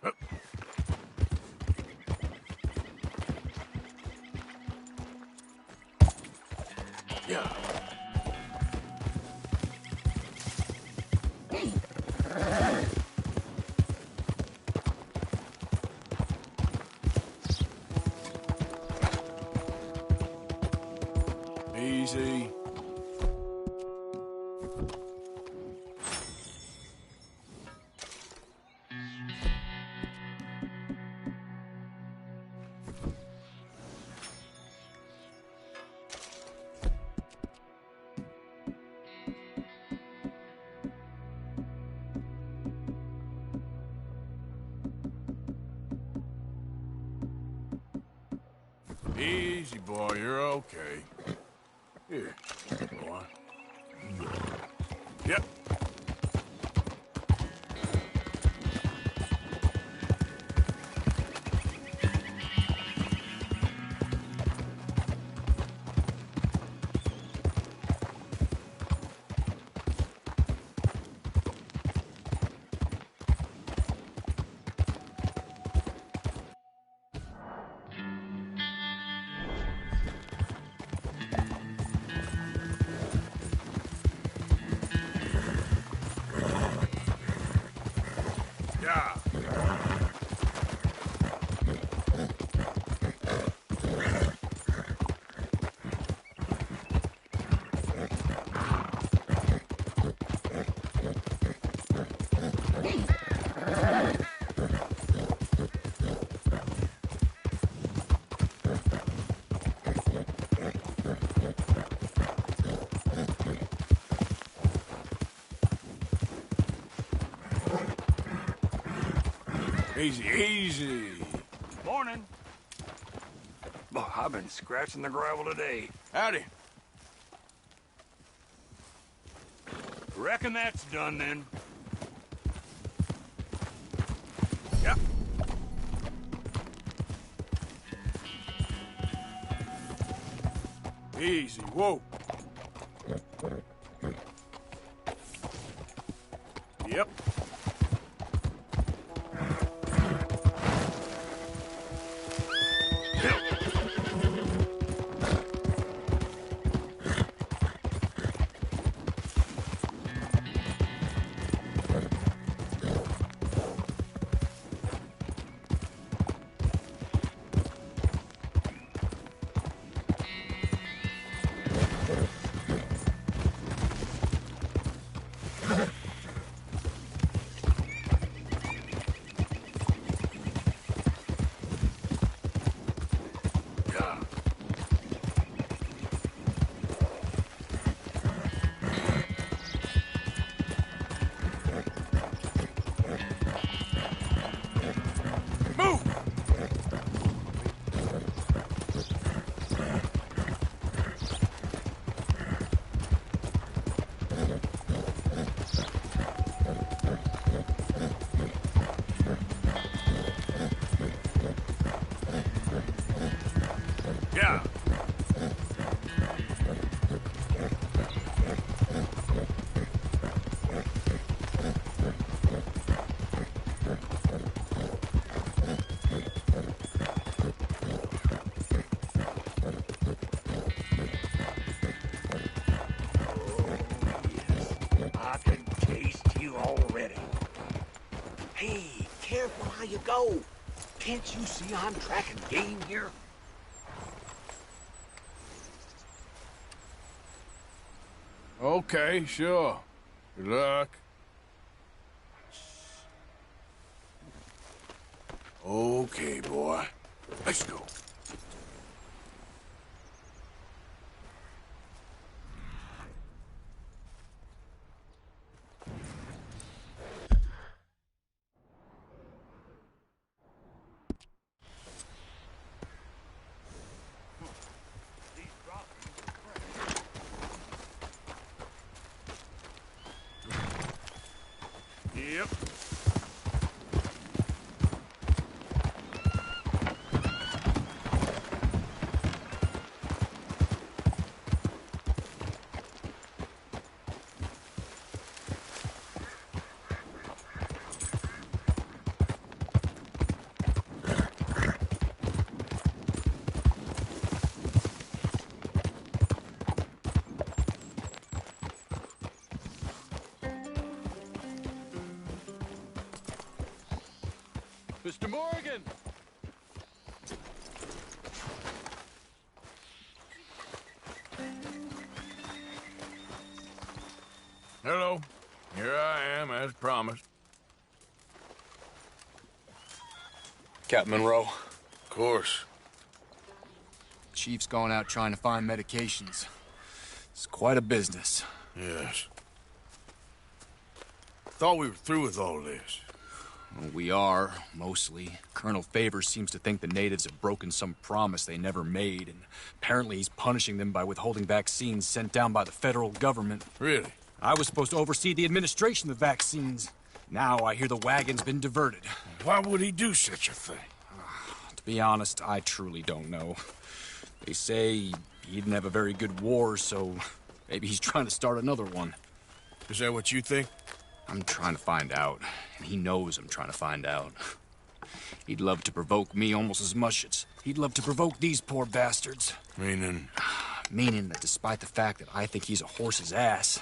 Yeah. Easy. Easy, boy. You're okay. Here, boy. Yep. Yeah. Easy, easy. Morning. Oh, I've been scratching the gravel today. Howdy. Reckon that's done then. Yep. Easy. Whoa. Yep. Yeah. I can taste you already. Hey, careful how you go. Can't you see I'm tracking game here? Okay, sure. Good luck. Okay, boy. Let's go. Yep. Mr. Morgan! Hello. Here I am, as promised. Captain Monroe. Of course. Chief's gone out trying to find medications. It's quite a business. Yes. Thought we were through with all this. Well, we are, mostly. Colonel Favors seems to think the natives have broken some promise they never made, and apparently he's punishing them by withholding vaccines sent down by the federal government. Really? I was supposed to oversee the administration of the vaccines. Now I hear the wagon's been diverted. Why would he do such a thing? To be honest, I truly don't know. They say he didn't have a very good war, so maybe he's trying to start another one. Is that what you think? I'm trying to find out, and he knows I'm trying to find out. He'd love to provoke me almost as much as he'd love to provoke these poor bastards. Meaning? Meaning that despite the fact that I think he's a horse's ass,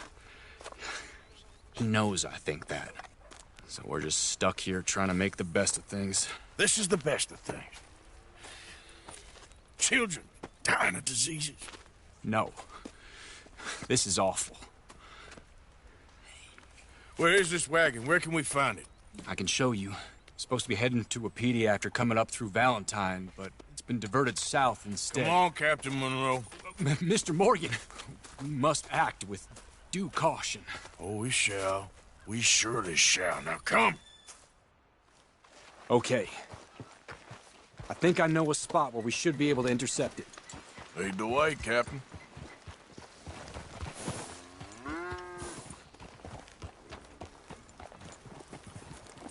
he knows I think that. So we're just stuck here trying to make the best of things. This is the best of things. Children dying of diseases. No. This is awful. Where is this wagon? Where can we find it? I can show you. It's supposed to be heading to a PD after coming up through Valentine, but it's been diverted south instead. Come on, Captain Monroe. Mr. Morgan, we must act with due caution. Oh, we shall. We surely shall. Now come. Okay. I think I know a spot where we should be able to intercept it. Lead the way, Captain.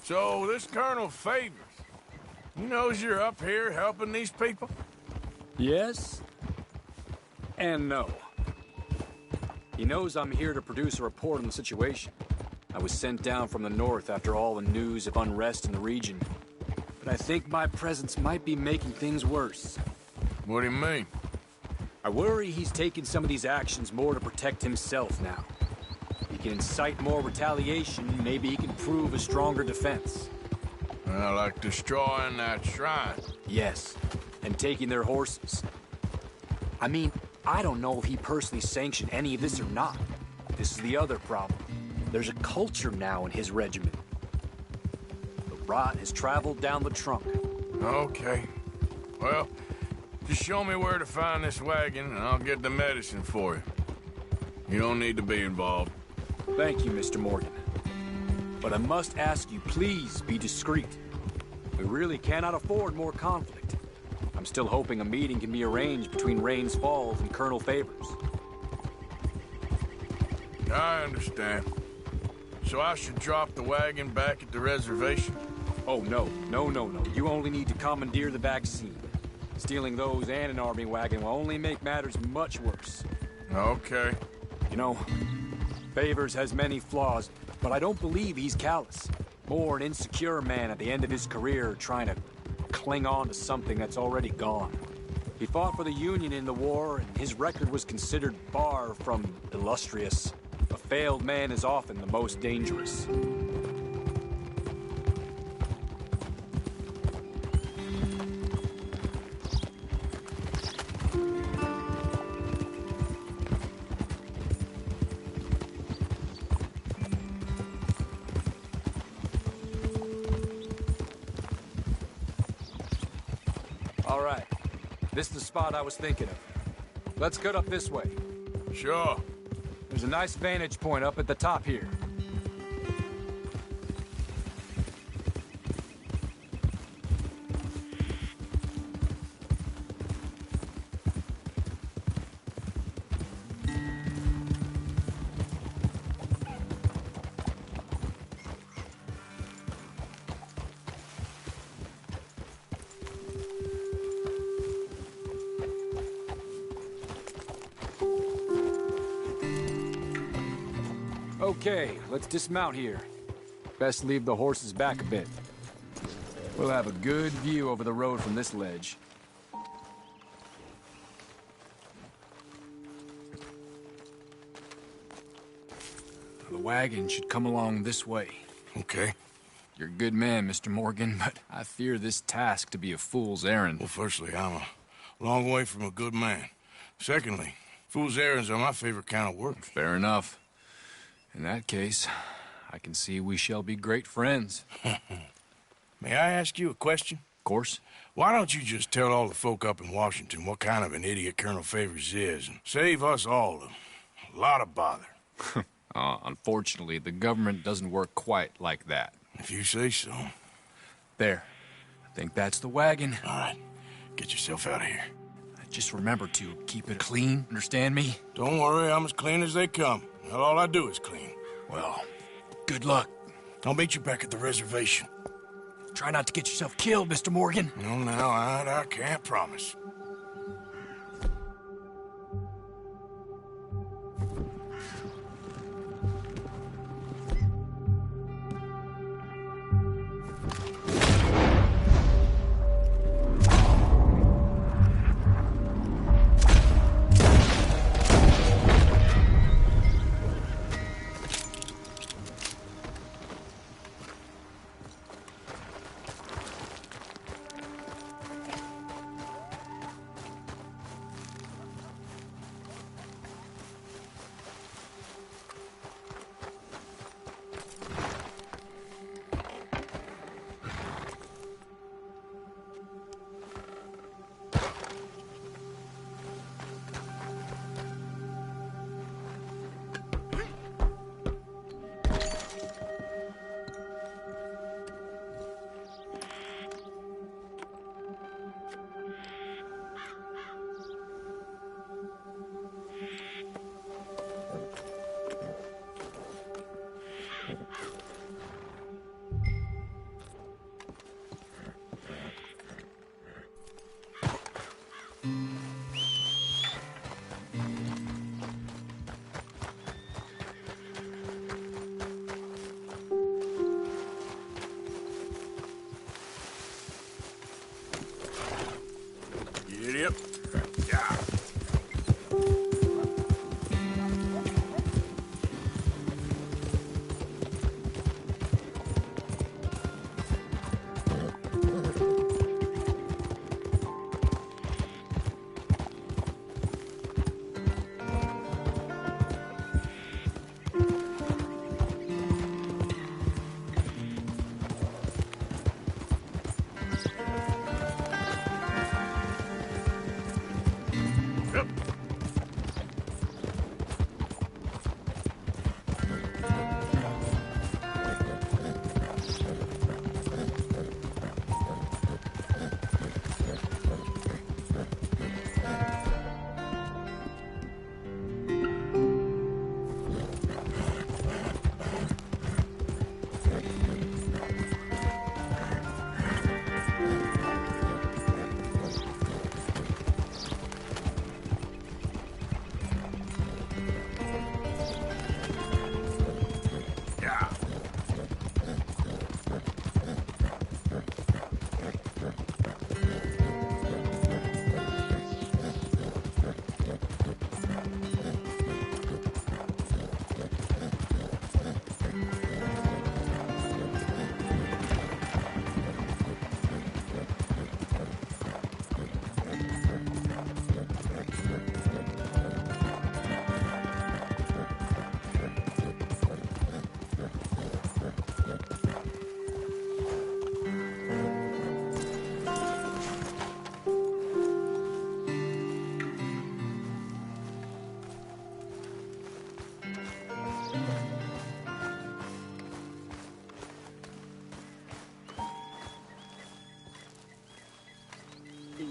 So, this Colonel Favors, he knows you're up here helping these people? Yes and no. He knows I'm here to produce a report on the situation. I was sent down from the north after all the news of unrest in the region. But I think my presence might be making things worse. What do you mean? I worry he's taking some of these actions more to protect himself now. He can incite more retaliation, maybe he can prove a stronger defense. Well, like destroying that shrine. Yes, and taking their horses. I mean, I don't know if he personally sanctioned any of this or not. This is the other problem. There's a culture now in his regiment. The rot has traveled down the trunk. Okay. Well, just show me where to find this wagon, and I'll get the medicine for you. You don't need to be involved. Thank you, Mr. Morgan. But I must ask you, please be discreet. We really cannot afford more conflict. I'm still hoping a meeting can be arranged between Rains Falls and Colonel Favors. I understand. So I should drop the wagon back at the reservation? Oh, no. No. You only need to commandeer the vaccine. Stealing those and an army wagon will only make matters much worse. Okay. You know, Favors has many flaws, but I don't believe he's callous. More an insecure man at the end of his career trying to cling on to something that's already gone. He fought for the Union in the war, and his record was considered far from illustrious. A failed man is often the most dangerous. All right. This is the spot I was thinking of. Let's cut up this way. Sure. There's a nice vantage point up at the top here. Okay, let's dismount here. Best leave the horses back a bit. We'll have a good view over the road from this ledge. The wagon should come along this way. Okay. You're a good man, Mr. Morgan, but I fear this task to be a fool's errand. Well, firstly, I'm a long way from a good man. Secondly, fool's errands are my favorite kind of work. Fair enough. In that case, I can see we shall be great friends. May I ask you a question? Of course. Why don't you just tell all the folk up in Washington what kind of an idiot Colonel Favors is and save us all a lot of bother? Unfortunately, the government doesn't work quite like that. If you say so. There. I think that's the wagon. All right. Get yourself out of here. Just remember to keep it clean, understand me? Don't worry, I'm as clean as they come. Not all I do is clean. Well, good luck. I'll meet you back at the reservation. Try not to get yourself killed, Mr. Morgan. No, now, I can't promise. Yep. Yeah.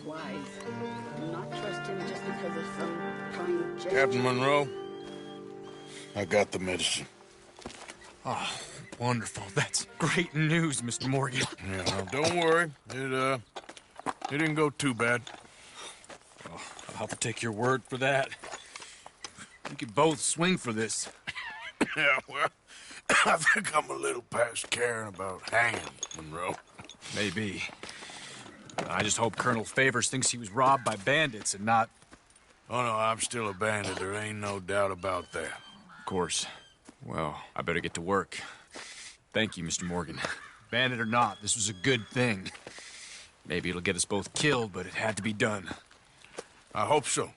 Wise. Do not trust him just because of some kind gesture. Captain Monroe, I got the medicine. Oh, wonderful. That's great news, Mr. Morgan. Yeah, well, don't worry. It didn't go too bad. Oh, I'll have to take your word for that. We could both swing for this. Yeah, well, I think I'm a little past caring about hanging, Monroe. Maybe. I just hope Colonel Favors thinks he was robbed by bandits and not... Oh, no, I'm still a bandit. There ain't no doubt about that. Of course. Well, I better get to work. Thank you, Mr. Morgan. Bandit or not, this was a good thing. Maybe it'll get us both killed, but it had to be done. I hope so.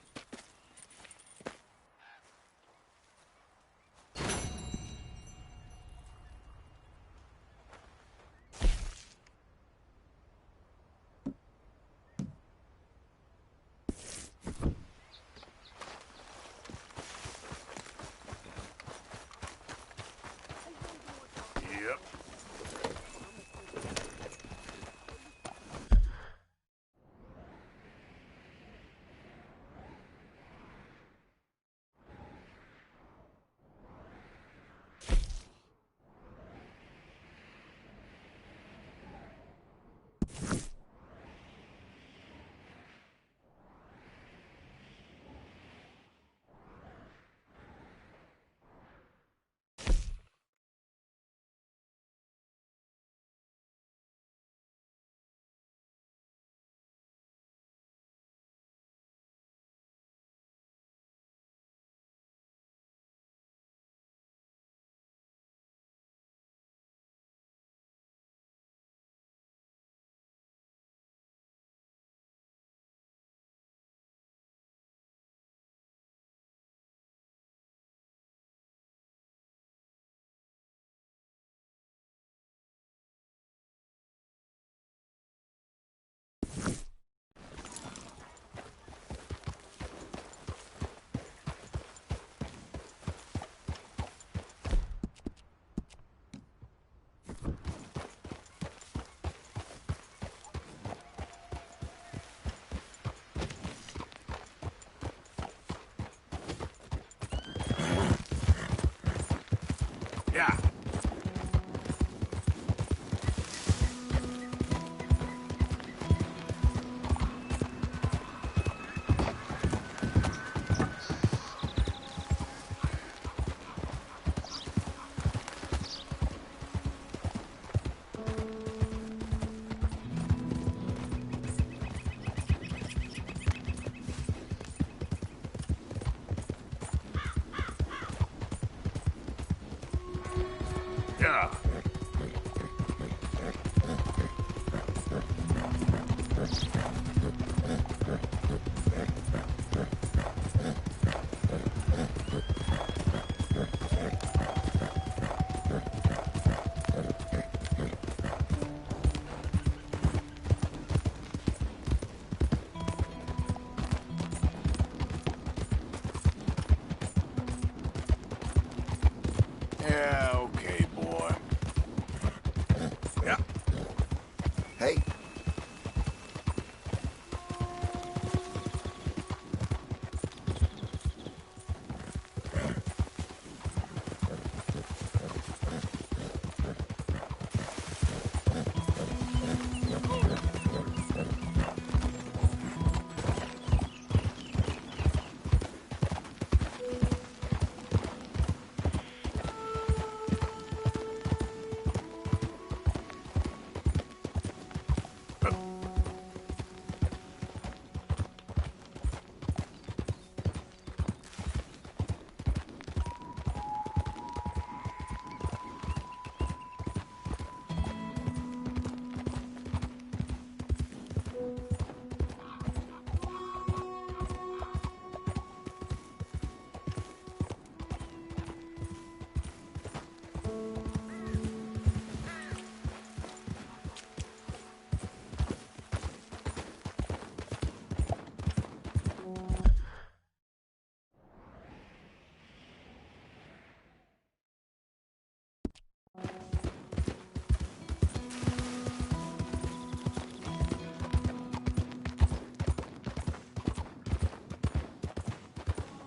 Yep. Yeah. Yeah. Yeah, okay, boy. Yeah. Hey,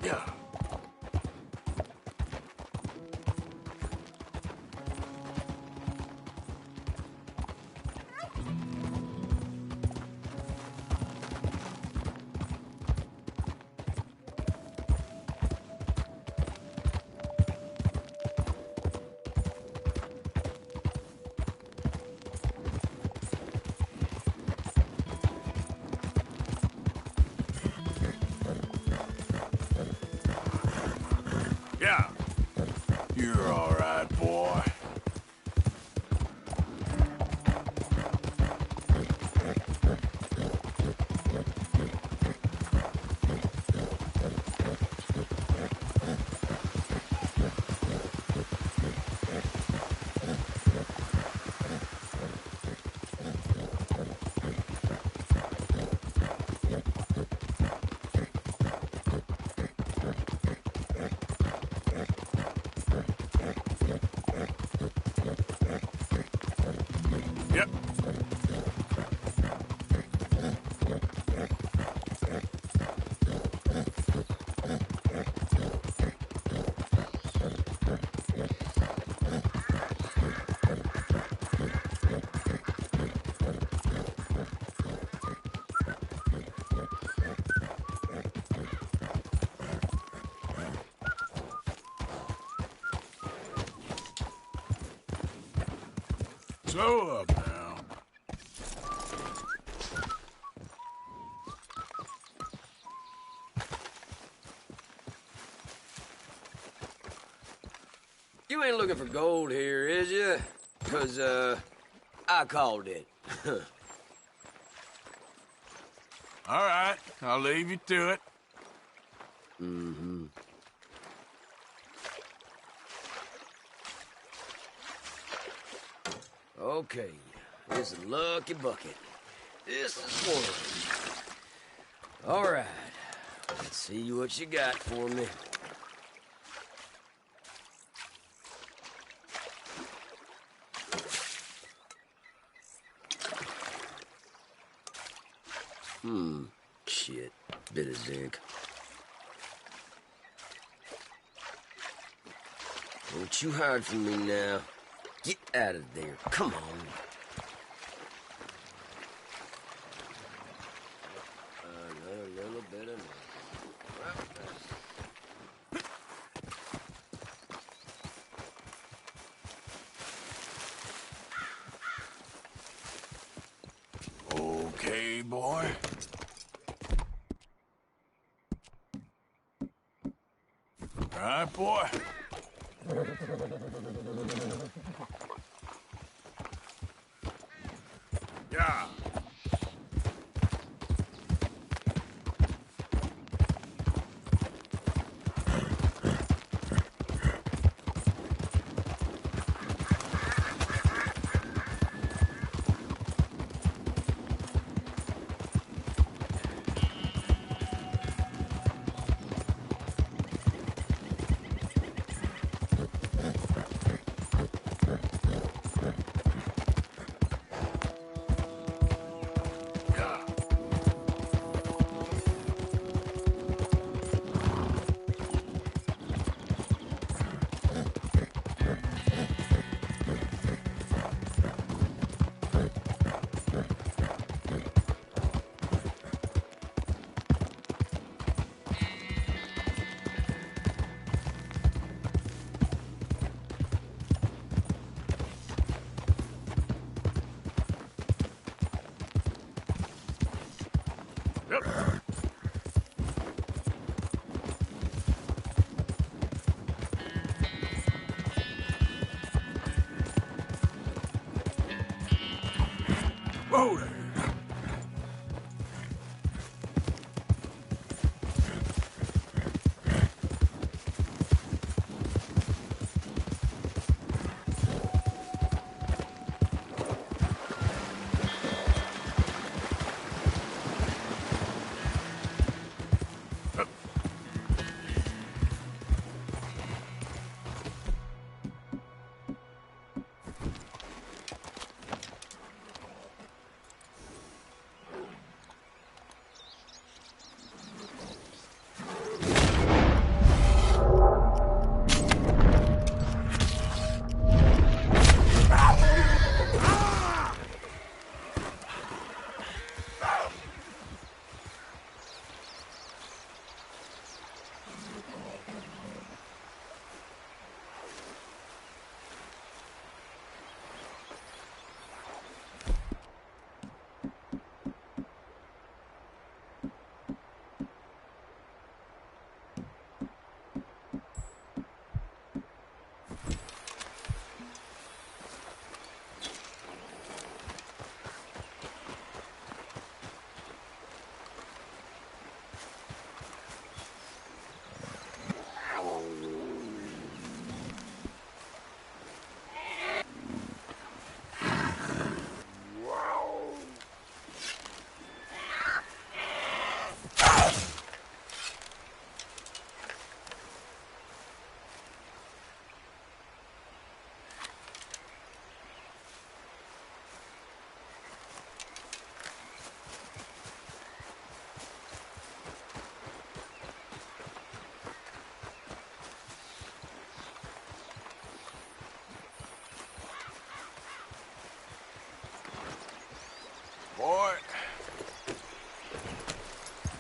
Yeah. Yep. Slow up now. You ain't looking for gold here, is you? 'Cause, I called it. All right, I'll leave you to it. Mm-hmm. Okay, this is lucky bucket. This is one. All right, let's see what you got for me. Shit, bit of zinc. Don't you hide from me now. Get out of there. Come on. Another little bit of Okay, boy. All right, boy. Yeah. Yep. Whoa there.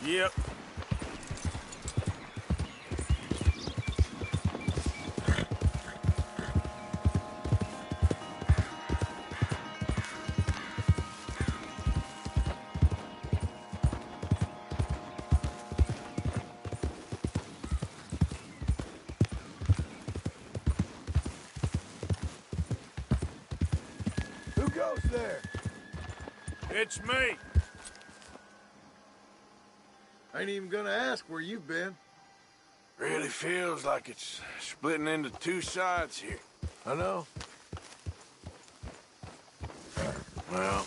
Yep. Who goes there? It's me. I ain't even gonna ask where you've been. Really feels like it's splitting into two sides here. I know. Well,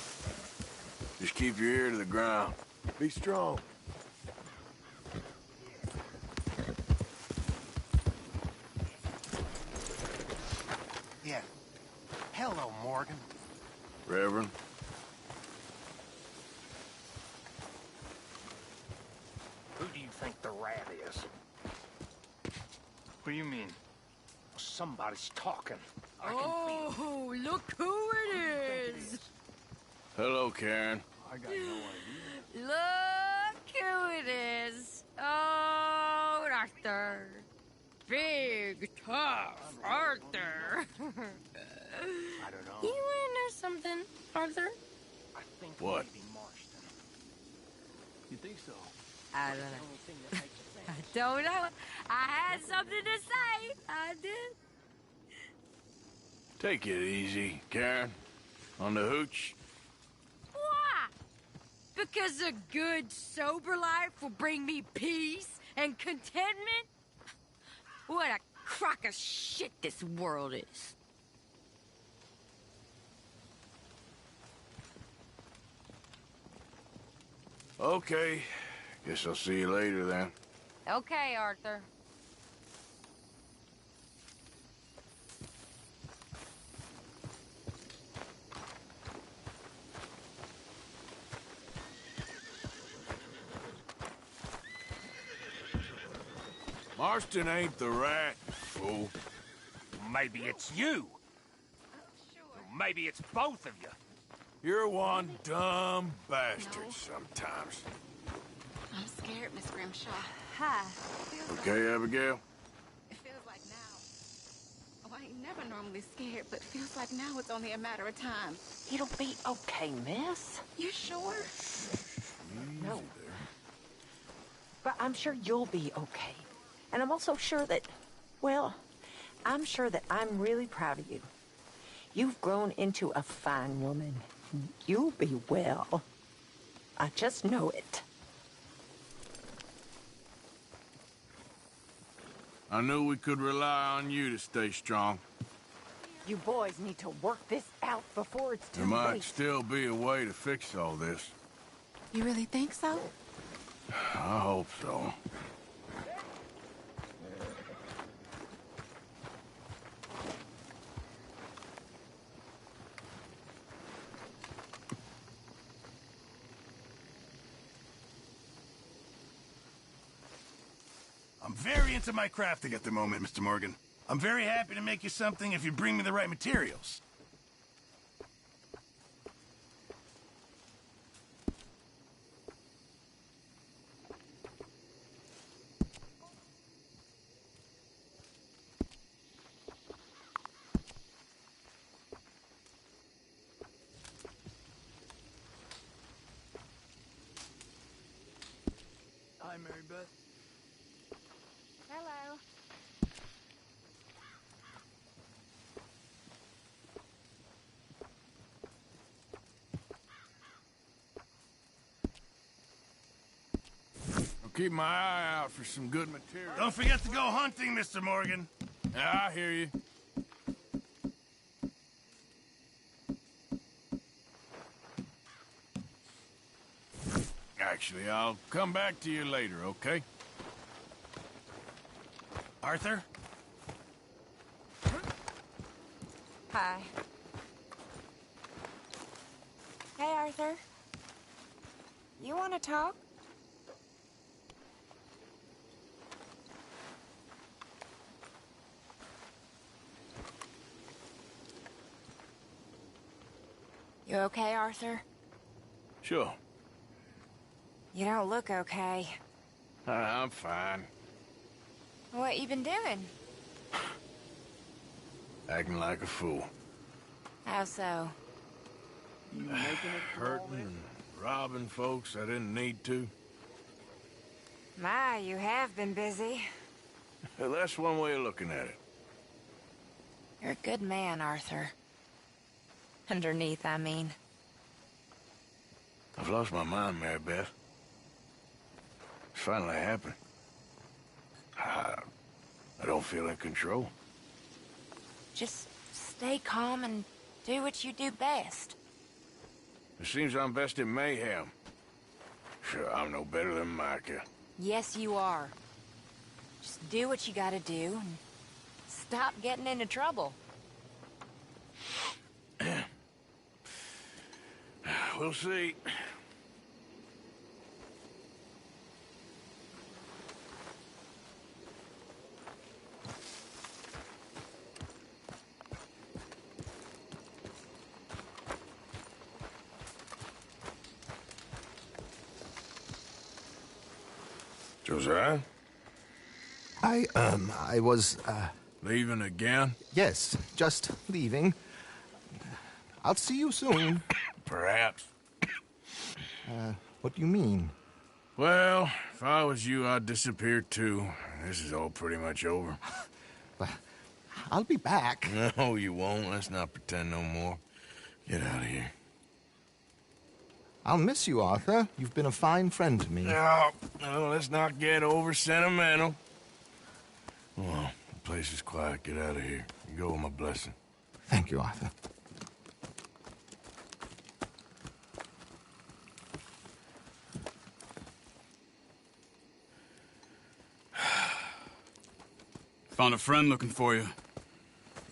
just keep your ear to the ground. Be strong. Yeah. Hello, Morgan. Reverend. Who do you think the rat is? What do you mean? Somebody's talking. I can feel Oh, look who it is! Hello, Karen. I got no idea. Look who it is! Oh, Arthur. Big, tough Arthur. I don't know. You wanna know something, Arthur? I think What? maybe Marston. You think so? I don't know. Only thing that makes it I don't know. I had something to say. I did. Take it easy, Karen. On the hooch. Why? Because a good, sober life will bring me peace and contentment? What a crock of shit this world is. Okay. Guess I'll see you later then. Okay, Arthur. Marston ain't the rat, fool. Maybe it's you. Or maybe it's both of you. You're one dumb bastard sometimes. I'm scared, Miss Grimshaw. Hi. Okay, Abigail? It feels like now. Oh, I ain't never normally scared, but it feels like now it's only a matter of time. It'll be okay, miss. You sure? No. But I'm sure you'll be okay. And I'm also sure that, well, I'm sure that I'm really proud of you. You've grown into a fine woman. You'll be well. I just know it. I knew we could rely on you to stay strong. You boys need to work this out before it's too There might late. still be a way to fix all this. You really think so? I hope so. I'm very into my crafting at the moment, Mr. Morgan. I'm very happy to make you something if you bring me the right materials. Hi, Mary Beth. Hello. I'll keep my eye out for some good material. Don't forget to go hunting, Mr. Morgan. Yeah, I hear you. Actually, I'll come back to you later, okay? Arthur? Hi. Hey, Arthur. You want to talk? You okay, Arthur? Sure. You don't look okay. I'm fine. What you been doing? Acting like a fool. How so? You making it from all Hurting this? and robbing folks I didn't need to. My, you have been busy. Well, that's one way of looking at it. You're a good man, Arthur. Underneath, I mean. I've lost my mind, Mary Beth. It's finally happened. I don't feel in control. Just stay calm and do what you do best. It seems I'm best in mayhem. Sure, I'm no better than Micah. Yes, you are. Just do what you gotta do and stop getting into trouble. We'll see. Josiah? I was, Leaving again? yes, just leaving. I'll see you soon. Perhaps. What do you mean? Well, if I was you, I'd disappear too. This is all pretty much over. But I'll be back. No, you won't. Let's not pretend no more. Get out of here. I'll miss you, Arthur. You've been a fine friend to me. No, let's not get over sentimental. Well, the place is quiet. Get out of here. You go with my blessing. Thank you, Arthur. Found a friend looking for you.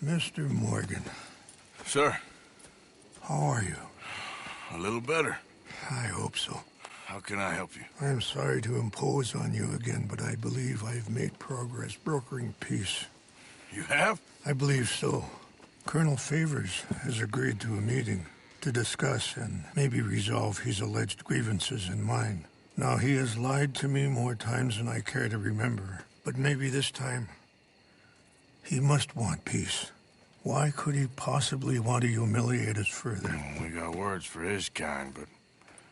Mr. Morgan, Sir, how are you? a little better. I hope so. How can I help you? I am sorry to impose on you again, but I believe I have made progress brokering peace. You have? I believe so. Colonel Favors has agreed to a meeting to discuss and maybe resolve his alleged grievances and mine. Now, he has lied to me more times than I care to remember, but maybe this time he must want peace. Why could he possibly want to humiliate us further? We got words for his kind, but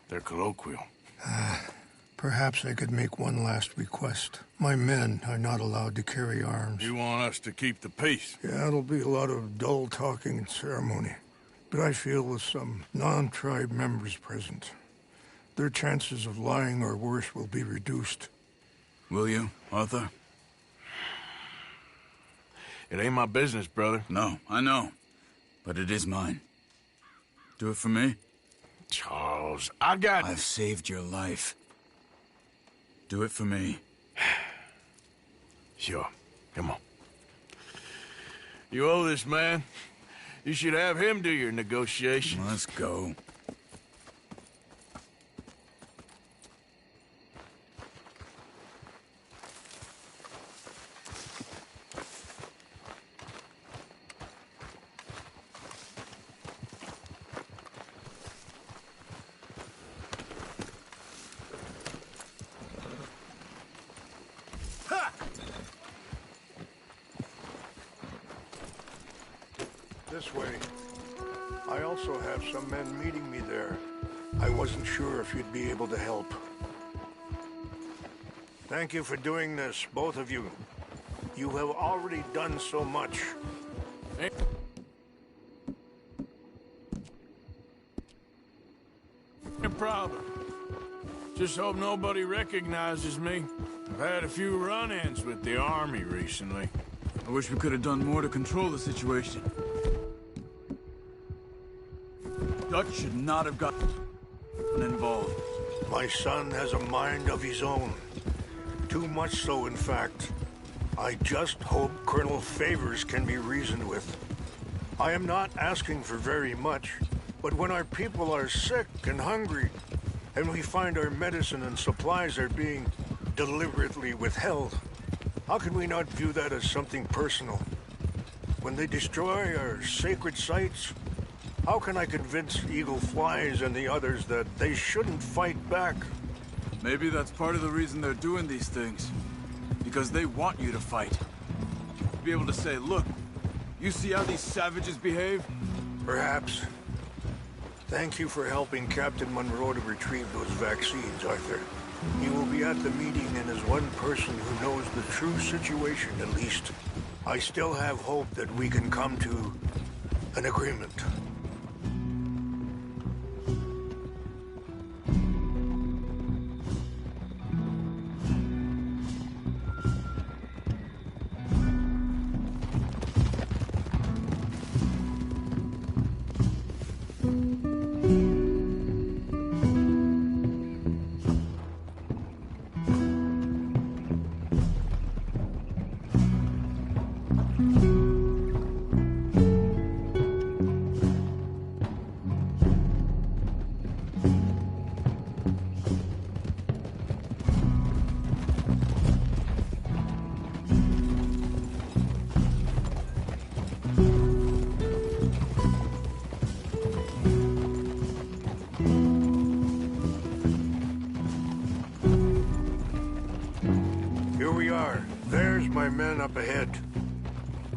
they're colloquial. Perhaps I could make one last request. My men are not allowed to carry arms. You want us to keep the peace? Yeah, it'll be a lot of dull talking and ceremony. But I feel with some non-tribe members present, their chances of lying or worse will be reduced. Will you, Arthur? It ain't my business, brother. No, I know. But it is mine. Do it for me? Charles, I've saved your life. Do it for me. Sure. Come on. You owe this man. You should have him do your negotiations. Let's go. This way. I also have some men meeting me there. I wasn't sure if you'd be able to help. Thank you for doing this, both of you. You have already done so much. No problem. Just hope nobody recognizes me. I've had a few run-ins with the army recently. I wish we could have done more to control the situation. Dutch should not have gotten involved. My son has a mind of his own. Too much so, in fact. I just hope Colonel Favors can be reasoned with. I am not asking for very much, but when our people are sick and hungry, and we find our medicine and supplies are being deliberately withheld, how can we not view that as something personal? When they destroy our sacred sites, how can I convince Eagle Flies and the others that they shouldn't fight back? Maybe that's part of the reason they're doing these things. Because they want you to fight. To be able to say, look, you see how these savages behave? Perhaps. Thank you for helping Captain Monroe to retrieve those vaccines, Arthur. He will be at the meeting and is one person who knows the true situation, at least. I still have hope that we can come to an agreement. Here we are. There's my men up ahead.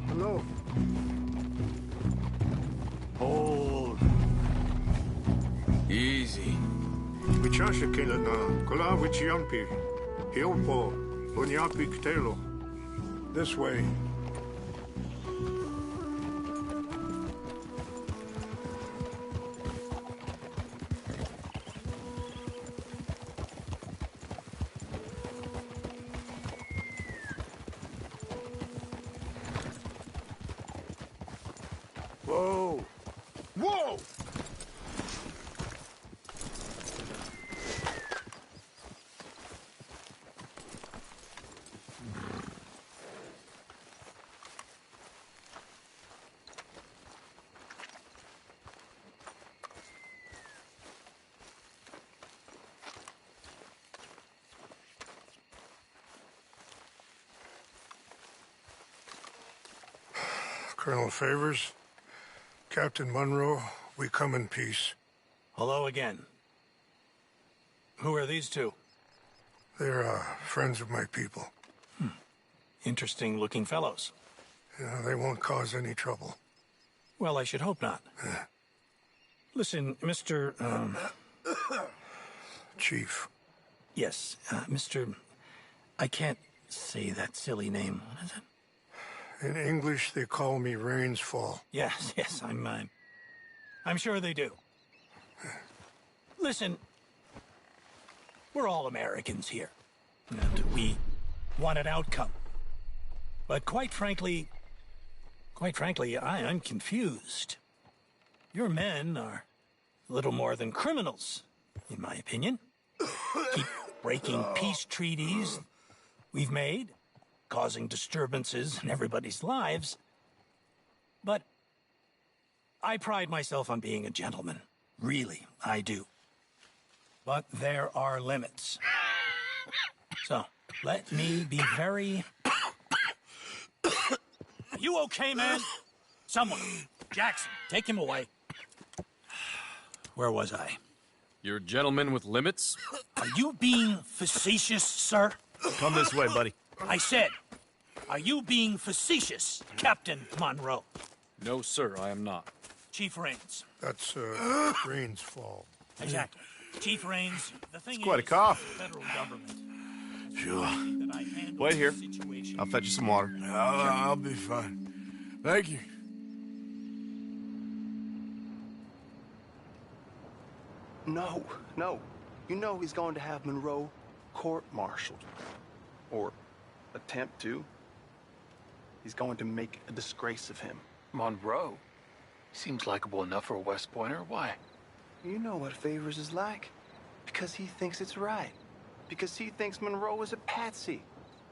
Hello. Hold. Easy. Wichasha Kilana, Kola Wichiampi, Hiopo, Unyapi Ktelo. This way. Whoa! Whoa! Colonel Favors, Captain Monroe, we come in peace. Hello again. Who are these two? They're friends of my people. Interesting-looking fellows. Yeah, they won't cause any trouble. Well, I should hope not. Listen, Mr. Chief. Yes, Mr. I can't say that silly name. What is it? In English, they call me Rains Fall. Yes, I'm sure they do. Listen, we're all Americans here, and we want an outcome. But quite frankly, I'm confused. Your men are a little more than criminals, in my opinion. Keep breaking peace treaties we've made, causing disturbances in everybody's lives. But I pride myself on being a gentleman. Really, I do. But there are limits. So, let me be very... You okay, man? Someone. Jackson, take him away. Where was I? You're a gentleman with limits? Are you being facetious, sir? Come this way, buddy. I said, are you being facetious, Captain Monroe? No, sir, I am not. Chief Rains. That's, Rains Fall. Exactly. Chief Rains, the thing It's quite a is, cough. the federal government. Sure. Wait here. I'll fetch you some water. I'll be fine. Thank you. No. You know he's going to have Monroe court-martialed. Or attempt to. He's going to make a disgrace of him. Monroe? Seems likable enough for a West Pointer. Why? You know what Favors is like. Because he thinks it's right. Because he thinks Monroe is a patsy.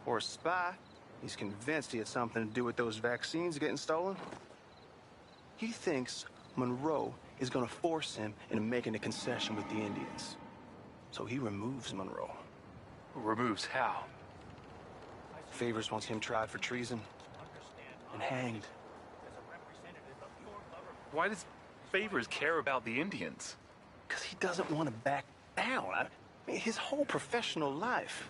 Or a spy. He's convinced he had something to do with those vaccines getting stolen. He thinks Monroe is going to force him into making a concession with the Indians. So he removes Monroe. Removes how? Favors wants him tried for treason and hanged. Why does Favors care about the Indians? Because he doesn't want to back down. I mean, his whole professional life.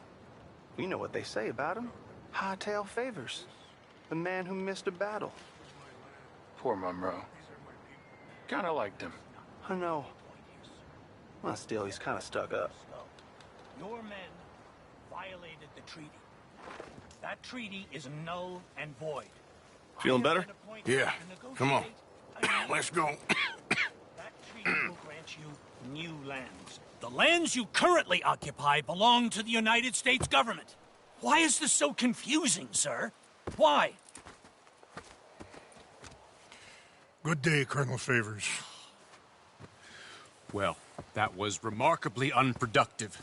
You know what they say about him. Hightail favors. The man who missed a battle. Poor Monroe. Kinda liked him. I know. Well, still, he's kind of stuck up. Your men violated the treaty. That treaty is null and void. Feeling better? Yeah. Come on. Let's go. That treaty will grant you new lands. The lands you currently occupy belong to the United States government. Why is this so confusing, sir? Why? Good day, Colonel Favors. Well, that was remarkably unproductive.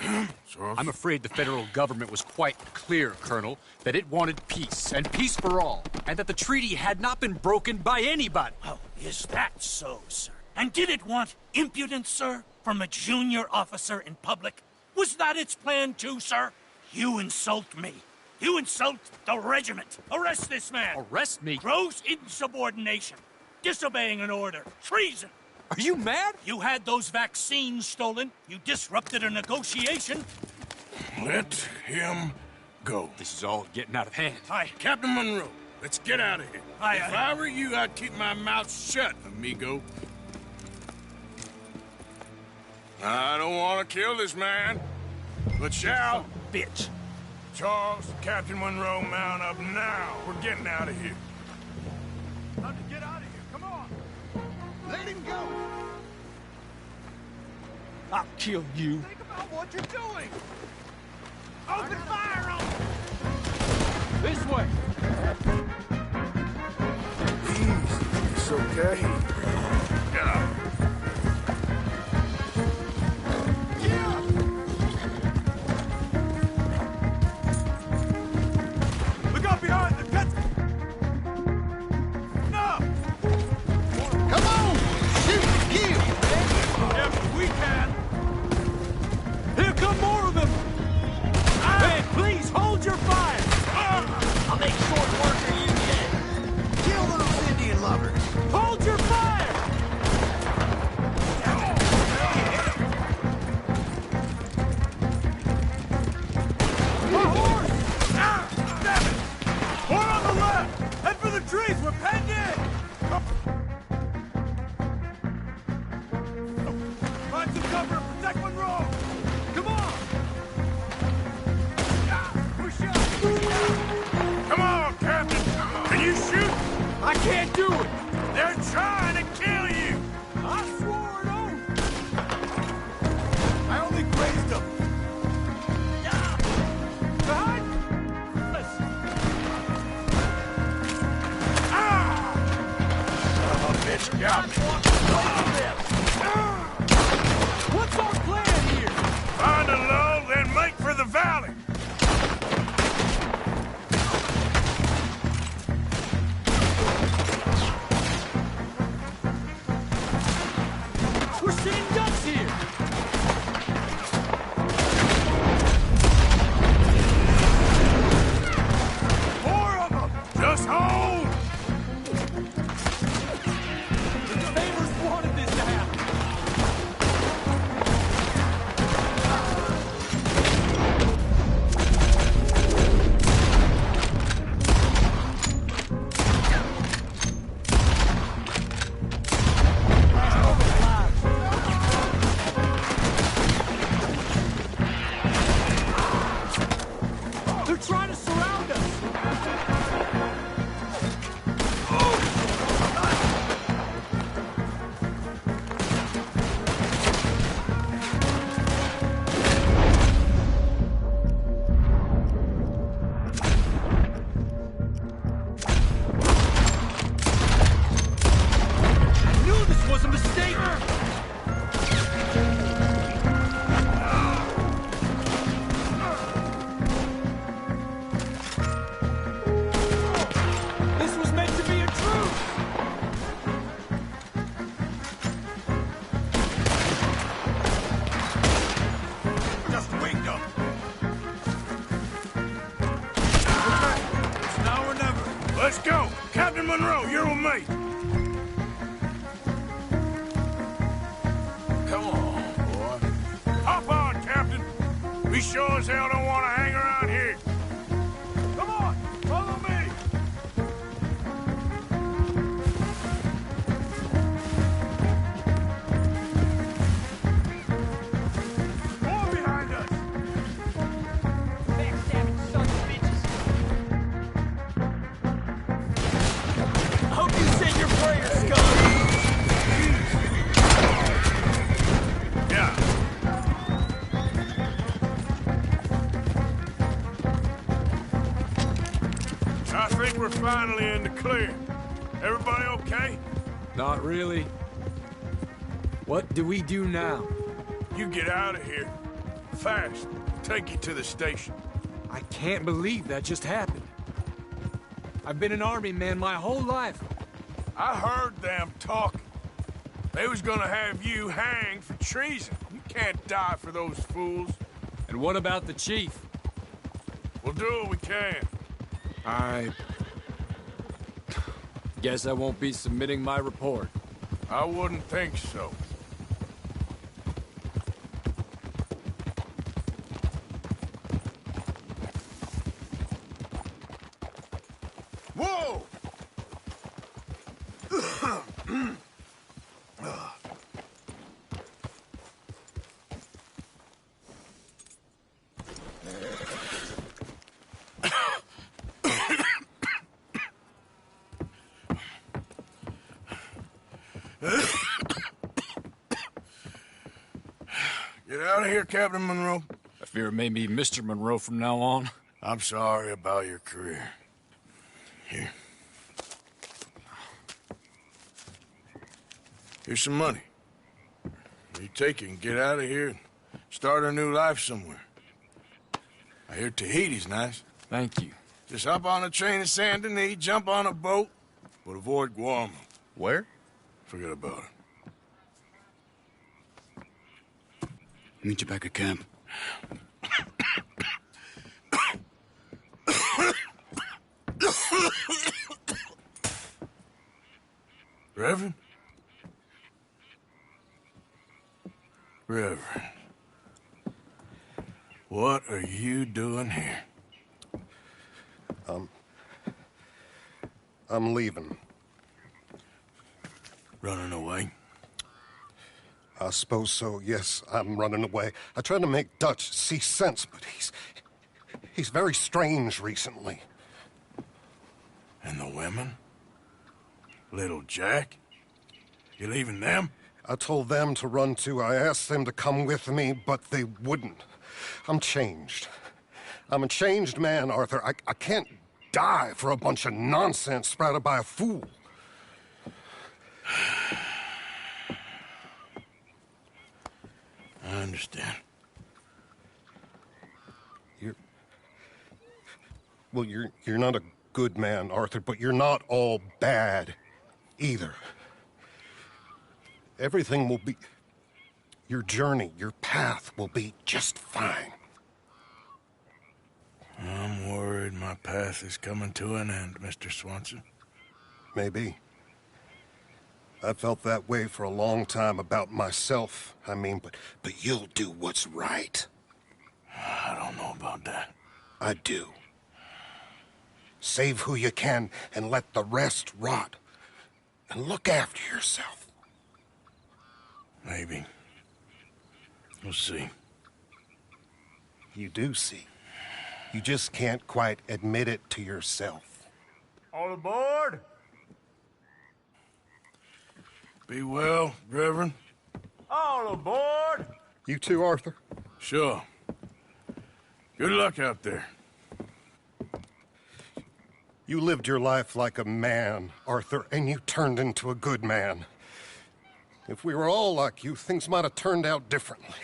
I'm afraid the federal government was quite clear, Colonel, that it wanted peace, and peace for all, and that the treaty had not been broken by anybody. Oh, is that so, sir? And did it want impudence, sir, from a junior officer in public? Was that its plan too, sir? You insult me. You insult the regiment. Arrest this man. Arrest me? Gross insubordination. Disobeying an order. Treason. Are you mad? You had those vaccines stolen. You disrupted a negotiation. Let him go. This is all getting out of hand. Hi. Captain Monroe, let's get out of here. If I were you, I'd keep my mouth shut, amigo. I don't want to kill this man, but shall. Bitch. Charles, Captain Monroe, mount up now. We're getting out of here. Time to get out of here. Come on. Let him go. I'll kill you. Think about what you're doing. Open fire on him. This way. Easy. It's okay. Get up. Behind the cut. No! Come on! Shoot! Kill! If we can. Here come more of them! Hey, please, hold your fire! I'll make short work of you yet. Kill those Indian lovers. Hold your fire! My horse! Ah! Damn it! More on the left! Head for the trees! We're penned in! Find some cover and protect Monroe! Come on! Push up! Come on, Captain. Can you shoot? I can't do it! They're trying to kill you. I swore an oath! I only grazed them! Behind! Bitch got me. What's our plan here? Find a lull, then make for the valley. We're seeing ducks here! Four of them. Just hold. Favors wanted this to happen. We sure as hell don't want to hang around here. Come on, follow me. More behind us. Backstabbing sons of bitches. I hope you said your prayers, scum. Yeah. I think we're finally in the clear. Everybody okay? Not really. What do we do now? You get out of here. Fast. Take you to the station. I can't believe that just happened. I've been an army man my whole life. I heard them talking. They was gonna have you hanged for treason. You can't die for those fools. And what about the chief? We'll do what we can. I guess I won't be submitting my report. I wouldn't think so. Whoa! Get out of here, Captain Monroe. I fear it may be Mr. Monroe from now on. I'm sorry about your career. Here. Here's some money. You take it and get out of here and start a new life somewhere. I hear Tahiti's nice. Thank you. Just hop on a train to Saint Denis, jump on a boat, but avoid Guam. Where? Forget about it. Meet you back at camp. Reverend? Reverend. What are you doing here? I'm leaving. Running away? I suppose so, yes. I'm running away. I tried to make Dutch see sense, but he's very strange recently. And the women? Little Jack? You leaving them? I told them to run too. I asked them to come with me, but they wouldn't. I'm changed. I'm a changed man, Arthur. I can't die for a bunch of nonsense sprouted by a fool. I understand. You're not a good man, Arthur, but you're not all bad either. Everything will be... Your journey, your path will be just fine. I'm worried my path is coming to an end, Mr. Swanson. Maybe. I felt that way for a long time about myself. I mean, but you'll do what's right. I don't know about that. I do. Save who you can and let the rest rot. And look after yourself. Maybe. We'll see. You do see. You just can't quite admit it to yourself. All aboard! Be well, Reverend. All aboard! You too, Arthur? Sure. Good luck out there. You lived your life like a man, Arthur, and you turned into a good man. If we were all like you, things might have turned out differently.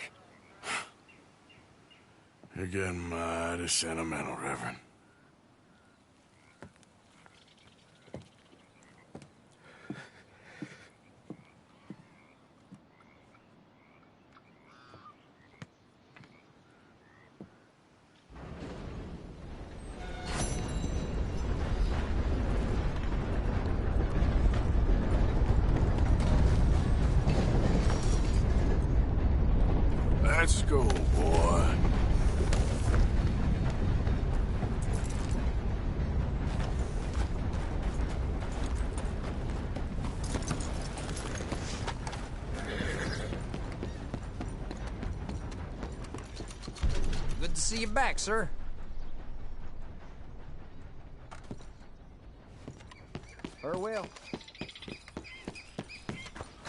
You're getting mighty sentimental, Reverend. Let's go, boy. Good to see you back, sir. Farewell.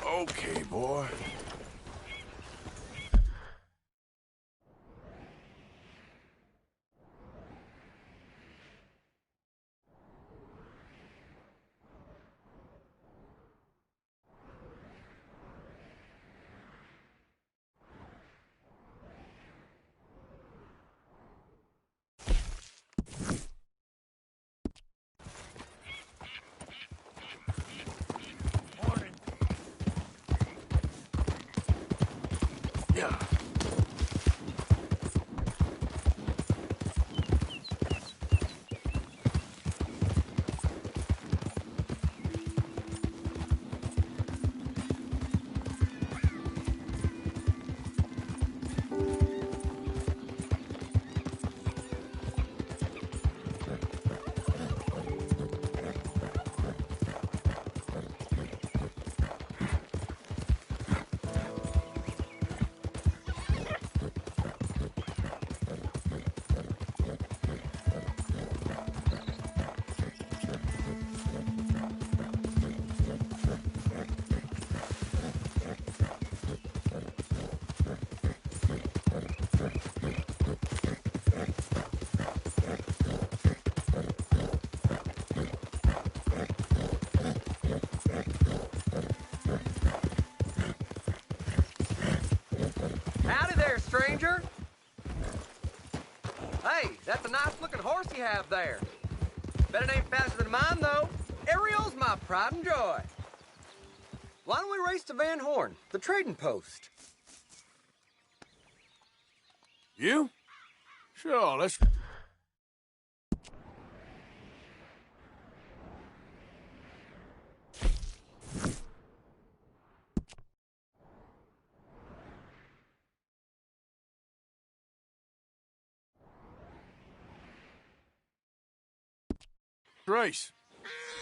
Okay, boy. Yeah. Howdy there, stranger. Hey, that's a nice-looking horse you have there. Bet it ain't faster than mine, though. Ariel's my pride and joy. Why don't we race to Van Horn, the trading post? You? Sure, let's... race.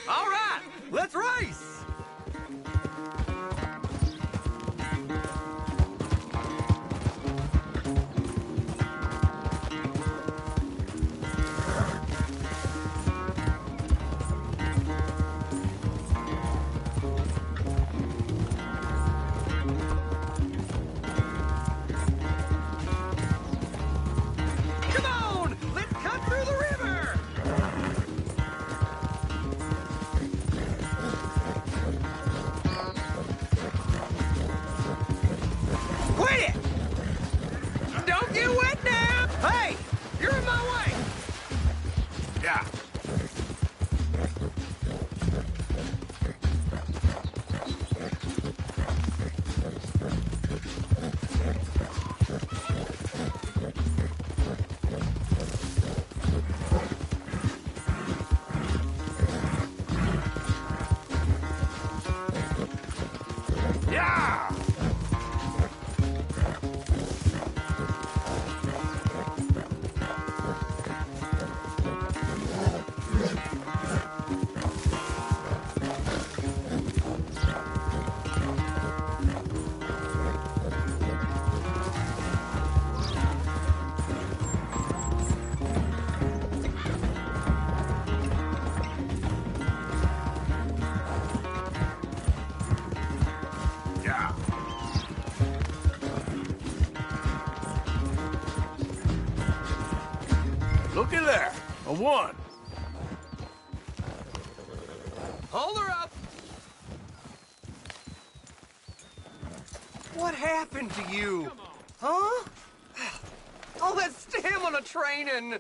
All right, let's race! Come on, let's cut through the river! Quit it! Don't get wet now! Hey, you're in my way! Yeah. Yeah! Yeah. Looky there, a one. Hold her up! What happened to you? Huh? All that stamina training!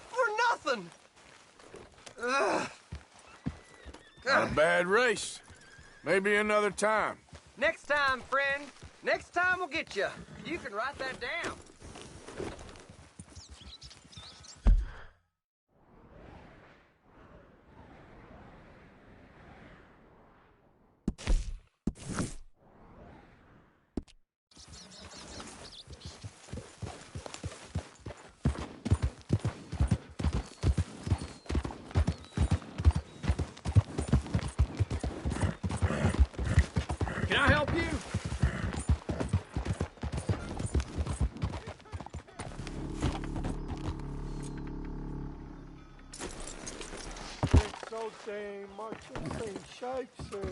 For nothing! Ugh. Not a bad race. Maybe another time. Next time, friend. Next time we'll get you. You can write that down. Can I help you? just ain't shape, sir.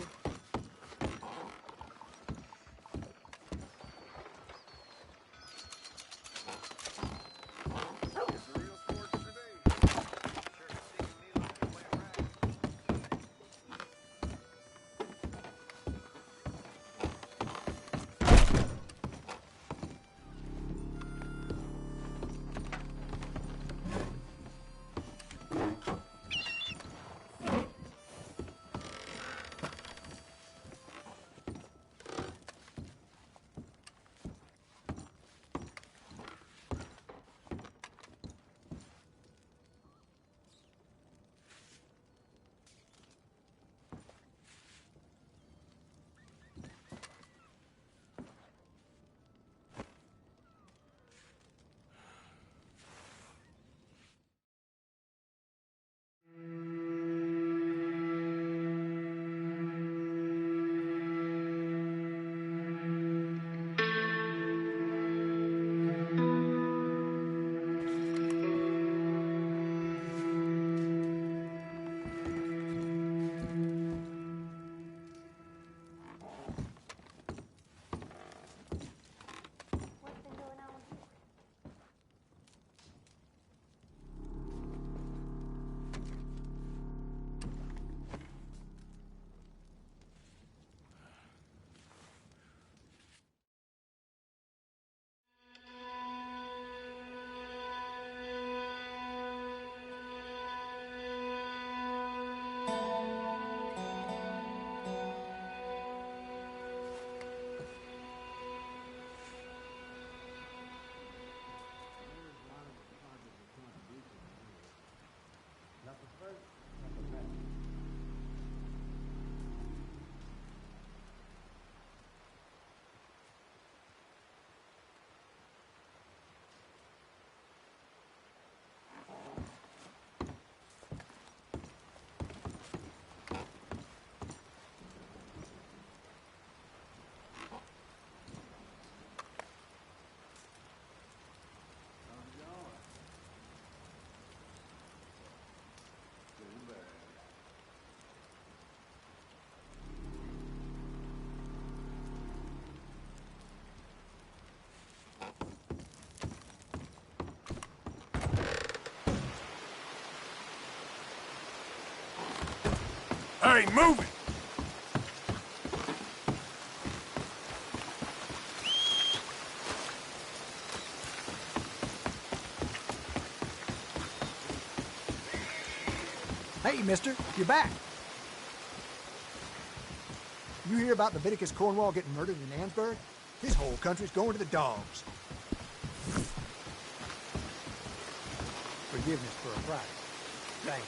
Hey, move it! Hey, mister, you're back. You hear about Leviticus Cornwall getting murdered in Ansburg? His whole country's going to the dogs. Forgiveness for a price. Thanks.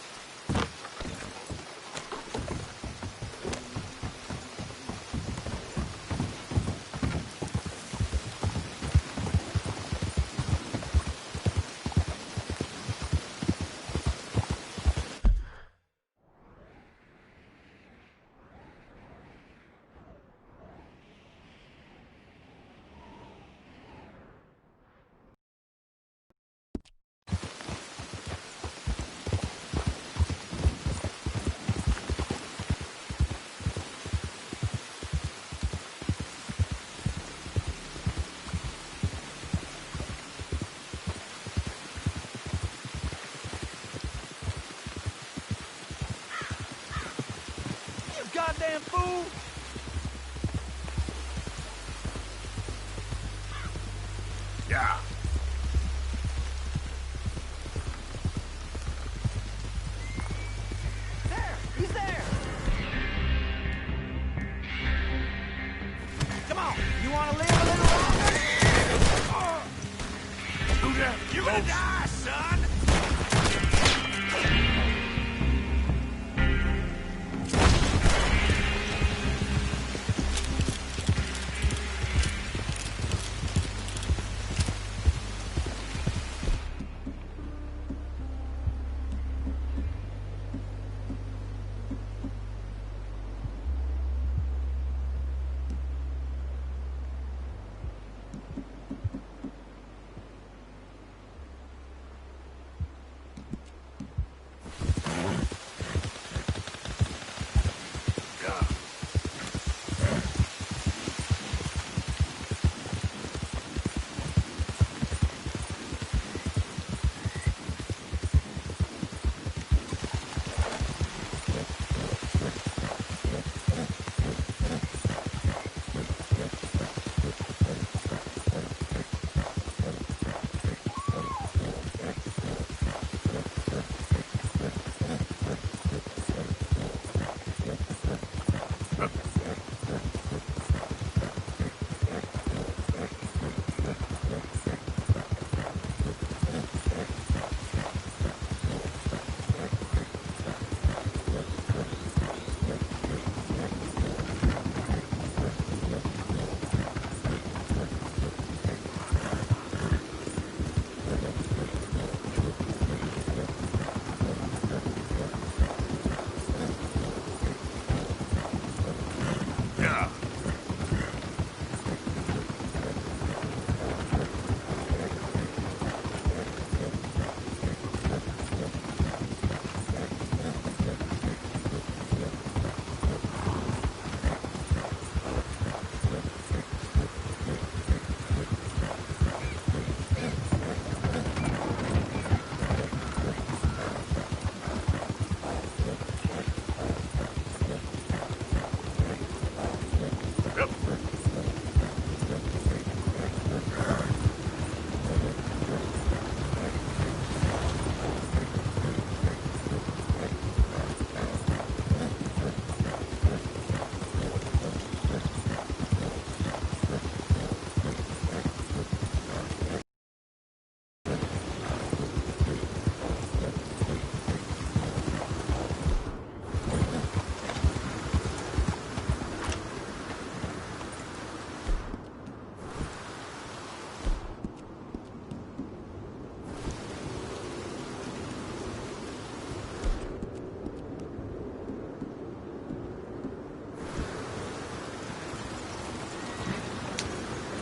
Goddamn fool! Yeah. There! He's there! Come on! You want to live a little longer? Do that! You're gonna die, son!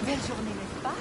Belle journée, n'est-ce pas?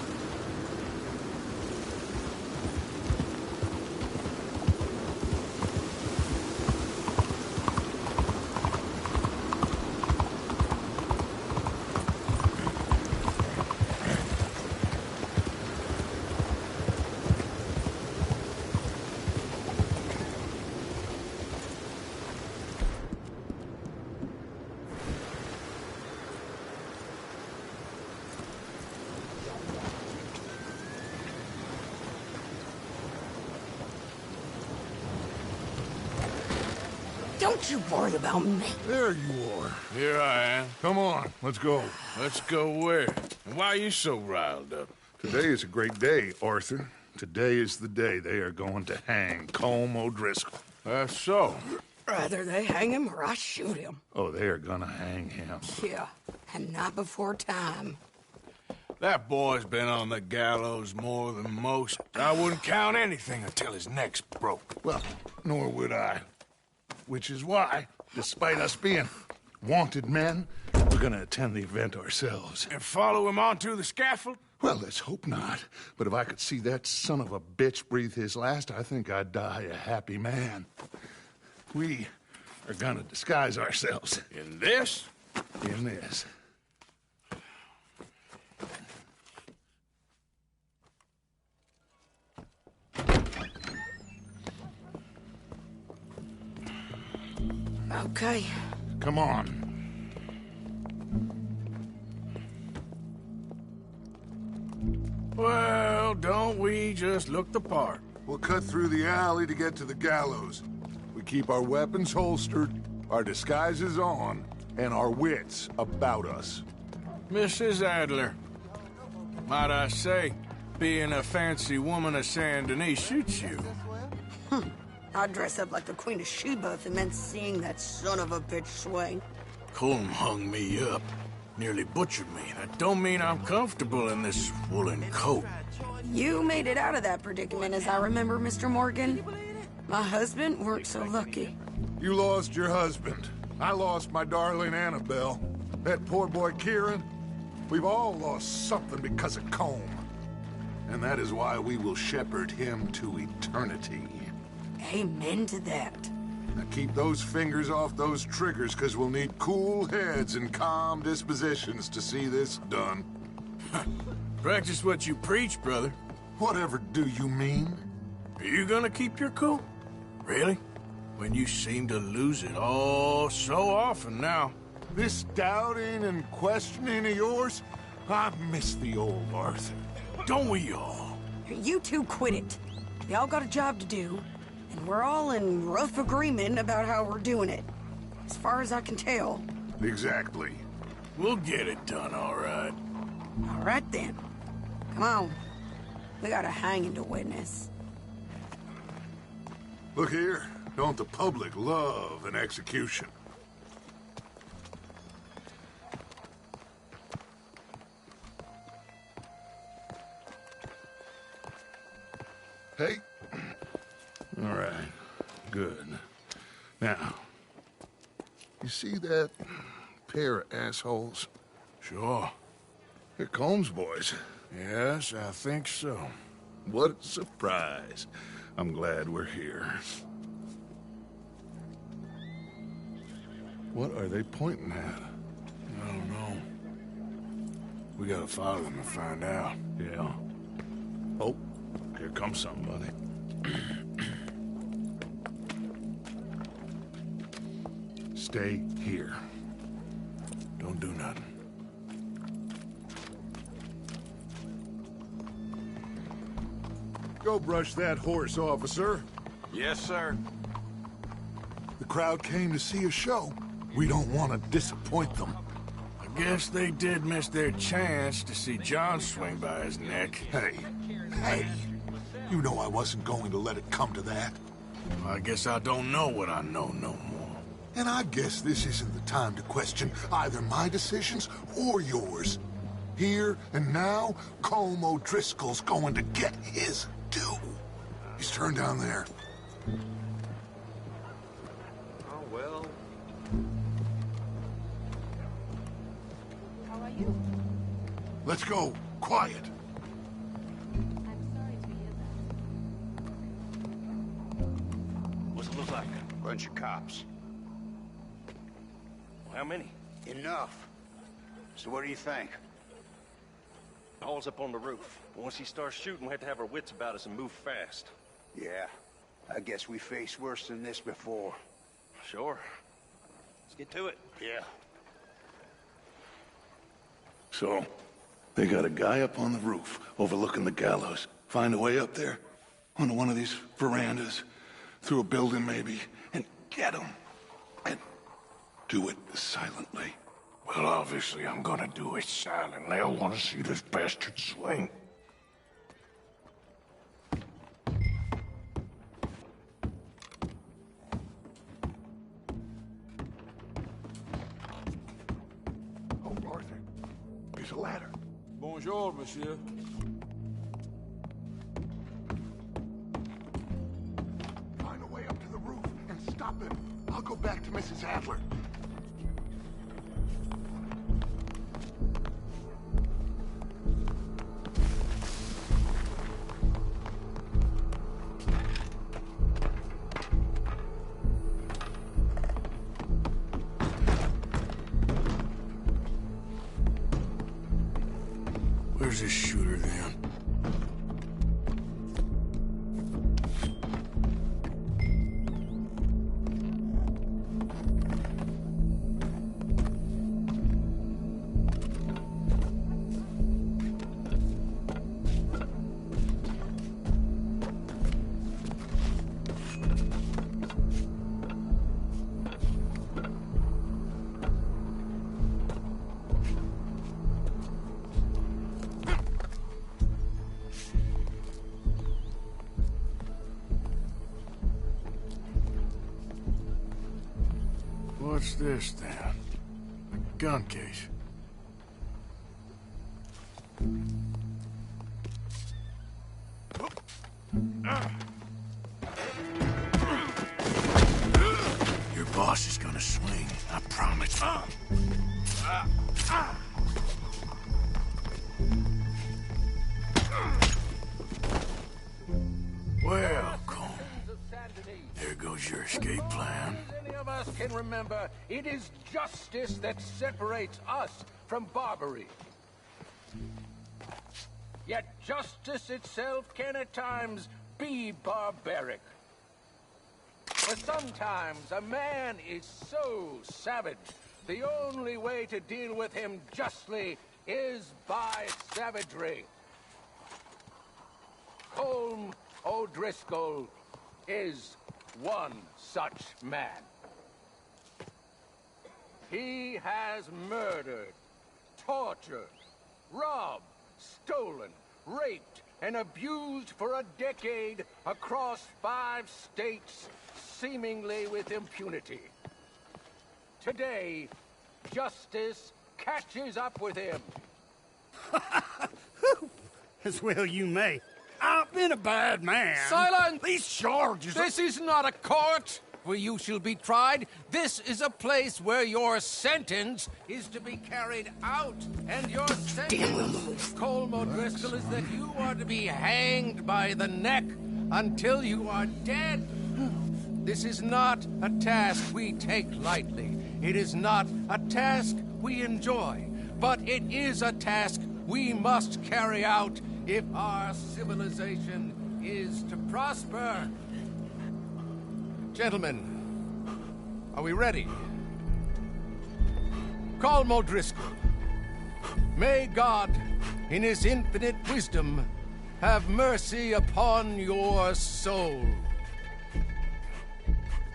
Don't you worry about me. There you are. Here I am. Come on, let's go. Let's go where? And why are you so riled up? Today is a great day, Arthur. Today is the day they are going to hang Colm O'Driscoll. That's so. Rather they hang him or I shoot him. Oh, they are gonna hang him. Yeah, and not before time. That boy's been on the gallows more than most. I wouldn't count anything until his neck's broke. Well, nor would I. Which is why, despite us being wanted men, we're gonna attend the event ourselves. And follow him onto the scaffold? Well, let's hope not. But if I could see that son of a bitch breathe his last, I think I'd die a happy man. We are gonna disguise ourselves. In this? In this. Okay. Come on. Well, don't we just look the part? We'll cut through the alley to get to the gallows. We keep our weapons holstered, our disguises on, and our wits about us. Mrs. Adler, might I say, being a fancy woman of Saint Denis shoots you. I'd dress up like the Queen of Sheba if it meant seeing that son of a bitch swing. Colm hung me up, nearly butchered me. That don't mean I'm comfortable in this woolen coat. You made it out of that predicament, as I remember, Mr. Morgan. My husband weren't so lucky. You lost your husband. I lost my darling Annabelle. That poor boy Kieran. We've all lost something because of Colm. And that is why we will shepherd him to eternity. Amen to that. Now keep those fingers off those triggers, because we'll need cool heads and calm dispositions to see this done. Practice what you preach, brother. Whatever do you mean? Are you gonna keep your cool? Really? When you seem to lose it all so often now. This doubting and questioning of yours, I miss the old Arthur. Don't we all? You two quit it. Y'all got a job to do, and we're all in rough agreement about how we're doing it. As far as I can tell. Exactly. We'll get it done, all right. All right, then. Come on. We got a hanging to witness. Look here. Don't the public love an execution? Hey. All right. Good. Now, you see that pair of assholes? Sure. They're Colm's boys. Yes, I think so. What a surprise. I'm glad we're here. What are they pointing at? I don't know. We gotta follow them and find out. Yeah. Oh, here comes somebody. Stay here. Don't do nothing. Go brush that horse, officer. Yes, sir. The crowd came to see a show. We don't want to disappoint them. I guess they did miss their chance to see John swing by his neck. Hey, you know I wasn't going to let it come to that. I guess I don't know what I know no more. And I guess this isn't the time to question either my decisions or yours. Here and now, Colm O'Driscoll's going to get his due. He's turned down there. Oh, well. How are you? Let's go. Quiet. What's it look like? Bunch of cops. Well, how many? Enough. So what do you think? Paul's up on the roof. Once he starts shooting, we have to have our wits about us and move fast. Yeah. I guess we faced worse than this before. Sure. Let's get to it. Yeah. So, they got a guy up on the roof overlooking the gallows. Find a way up there, onto one of these verandas, through a building maybe, and get him. And do it silently. Well, obviously I'm gonna do it silently. I want to see this bastard swing. Oh, Arthur, there's a ladder. Bonjour, monsieur. Find a way up to the roof and stop him. I'll go back to Mrs. Adler. Where's this shooter then? What's this, then? A gun case. Your boss is gonna swing, I promise. Well, Cole, there goes your escape plan. Any of us can remember, it is justice that separates us from Barbary. Yet justice itself can at times be barbaric. For sometimes a man is so savage, the only way to deal with him justly is by savagery. Colm O'Driscoll is one such man. He has murdered, tortured, robbed, stolen, raped, and abused for a decade across 5 states, seemingly with impunity. Today, justice catches up with him. As well you may. I've been a bad man. Silence! These charges are... This is not a court where you shall be tried. This is a place where your sentence is to be carried out. And your sentence, Colm O'Driscoll, is that you are to be hanged by the neck until you are dead. This is not a task we take lightly. It is not a task we enjoy. But it is a task we must carry out if our civilization is to prosper. Gentlemen, are we ready? Colm O'Driscoll, may God, in his infinite wisdom, have mercy upon your soul.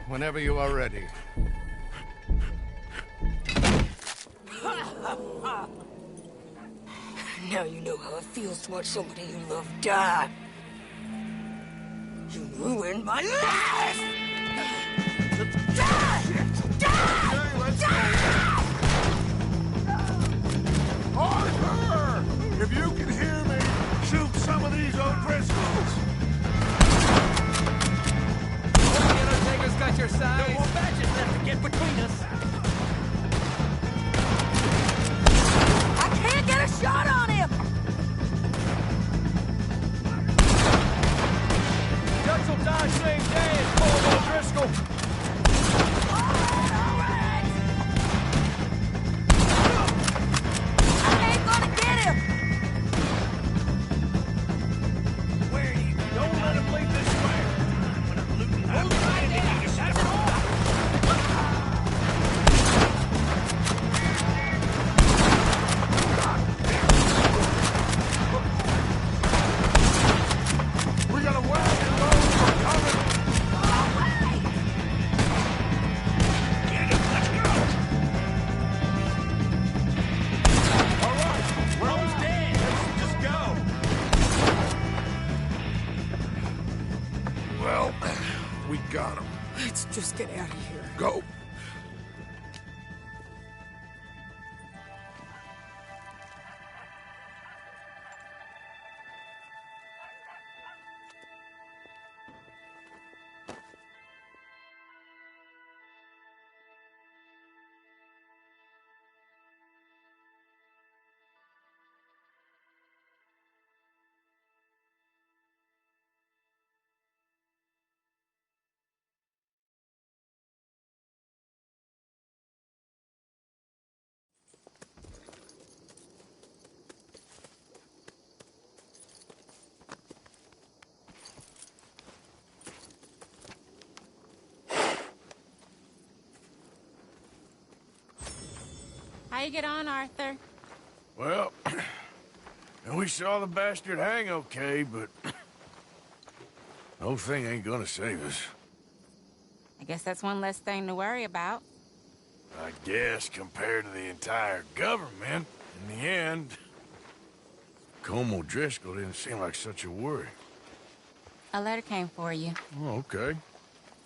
Whenever you are ready. Now you know how it feels to watch somebody you love die. You ruined my life! Arthur! If you can hear me, shoot some of these O'Driscolls! The Undertaker's got your size. No more badges left to get between us. I can't get a shot on him! Just get out of here. Go. How you get on, Arthur? Well, we saw the bastard hang okay, but the whole thing ain't gonna save us. I guess that's one less thing to worry about. I guess compared to the entire government, in the end, Colm O'Driscoll didn't seem like such a worry. A letter came for you. Oh, okay.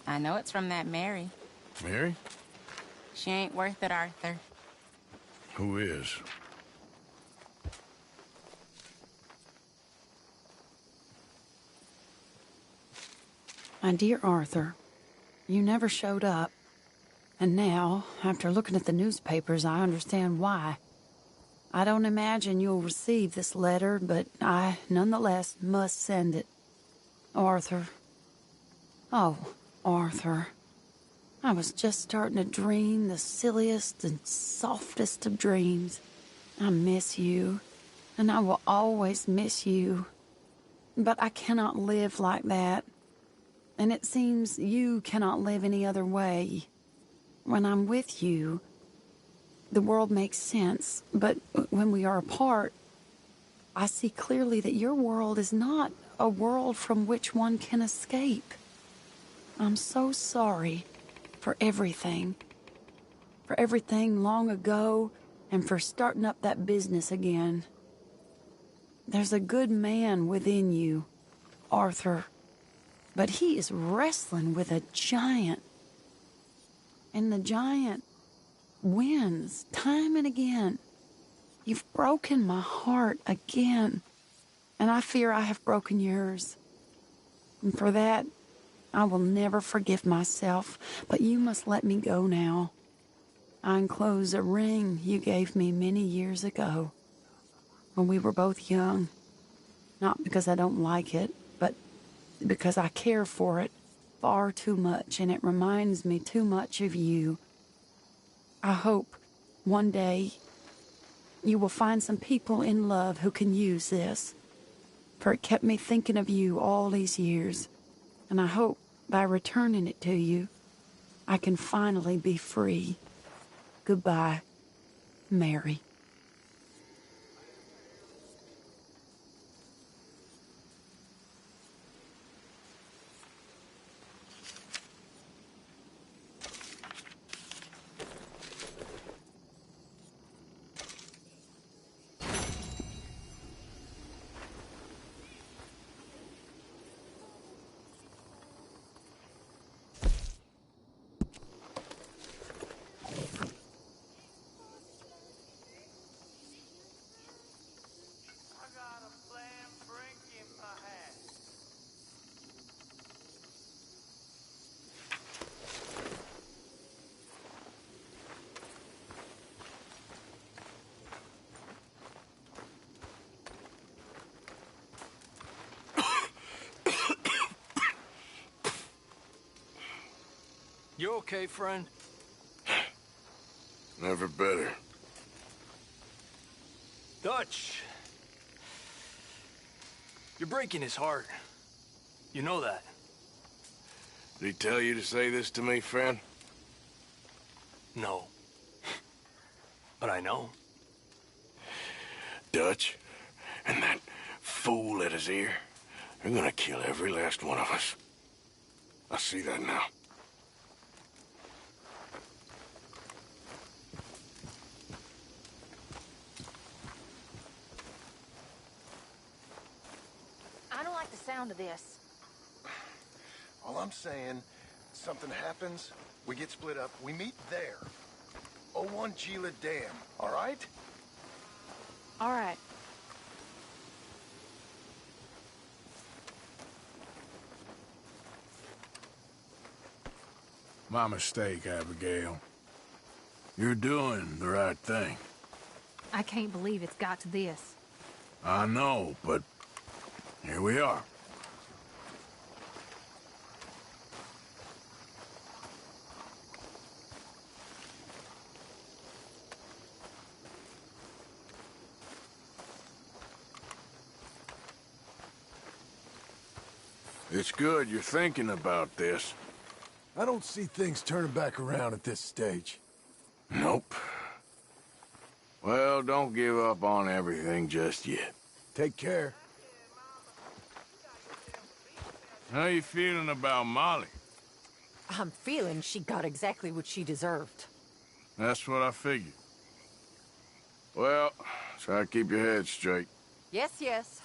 I know it's from that Mary. Mary? She ain't worth it, Arthur. Who is? My dear Arthur, you never showed up. And now, after looking at the newspapers, I understand why. I don't imagine you'll receive this letter, but I, nonetheless, must send it. Arthur. Oh, Arthur. I was just starting to dream the silliest and softest of dreams. I miss you, and I will always miss you. But I cannot live like that. And it seems you cannot live any other way. When I'm with you, the world makes sense. But when we are apart, I see clearly that your world is not a world from which one can escape. I'm so sorry for everything. For everything long ago, and for starting up that business again. There's a good man within you, Arthur. But he is wrestling with a giant. And the giant wins time and again. You've broken my heart again. And I fear I have broken yours. And for that, I will never forgive myself. But you must let me go now. I enclose a ring you gave me many years ago, when we were both young. Not because I don't like it, but because I care for it far too much, and it reminds me too much of you. I hope one day you will find some people in love who can use this, for it kept me thinking of you all these years, and I hope by returning it to you, I can finally be free. Goodbye, Mary. You okay, friend? Never better. Dutch! You're breaking his heart. You know that. Did he tell you to say this to me, friend? No. But I know. Dutch and that fool at his ear, they're gonna kill every last one of us. I see that now. I don't like the sound of this. All I'm saying, Something happens, we get split up, we meet there. 01 Gila Dam, all right? All right. My mistake, Abigail. You're doing the right thing. I can't believe it's got to this. I know, but here we are. It's good you're thinking about this. I don't see things turning back around at this stage. Nope. Well, don't give up on everything just yet. Take care. How you feeling about Molly? I'm feeling she got exactly what she deserved. That's what I figured. Well, try to keep your head straight. Yes, yes.